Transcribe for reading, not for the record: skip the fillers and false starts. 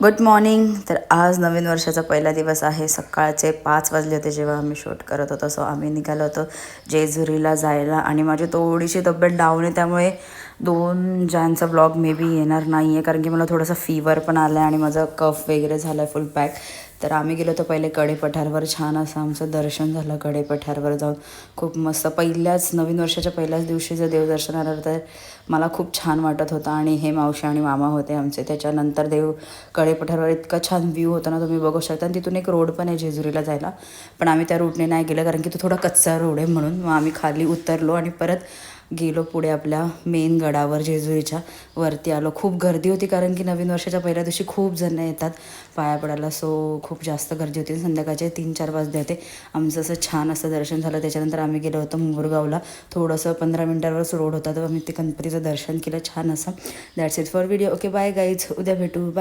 Good morning. तर आज नवीन वर्षाचा पहिला दिवस आहे. सकाळचे 5 वाजले होते जेव्हा आम्ही शूट करत होतो. सो आम्ही निघालो होतो जेजुरीला जायला आणि माझी थोडीशी तब्येत डाऊन आहे, त्यामुळे 2 जॅनचा ब्लॉग मे बी येणार नाही आहे, कारण की मला थोडासा फीवर पण आला आहे आणि माझा कफ वगैरे झाला आहे फुल पॅक. तर आम्ही गेलो होतो पहिले कडेपठारवर. छान असं आमचं दर्शन झालं कडेपठारवर जाऊन. खूप मस्त. पहिल्याच नवीन वर्षाच्या पहिल्याच दिवशी जर देवदर्शन आलं तर मला खूप छान वाटत होतं. आणि हे मावशी आणि मामा होते आमचे. त्याच्यानंतर कडेपठारवर इतका छान व्ह्यू होता ना, तुम्ही बघू शकता. आणि तिथून एक रोड पण आहे जेजुरीला जायला, पण आम्ही त्या रूटने नाही गेलं कारण की तो थोडा कच्चा रोड आहे म्हणून. मग आम्ही खाली उतरलो आणि परत गेलो पुढे आपल्या मेन गडावर. जेजुरीच्या वरती आलो. खूप गर्दी होती कारण की नवीन वर्षाच्या पहिल्या दिवशी खूप जण येतात पाया पडायला. सो खूप जास्त गर्दी होती. संध्याकाळचे 3-4 वाजले होते. आमचं असं छान असं दर्शन झालं. त्याच्यानंतर आम्ही गेलो होतो मुरगावला. थोडंसं 15 मिनिटांवरच रोड होता, तर आम्ही ते गणपतीचं दर्शन केलं छान असं. That's it for video. Okay, bye guys. उद्या भेटू. बाय.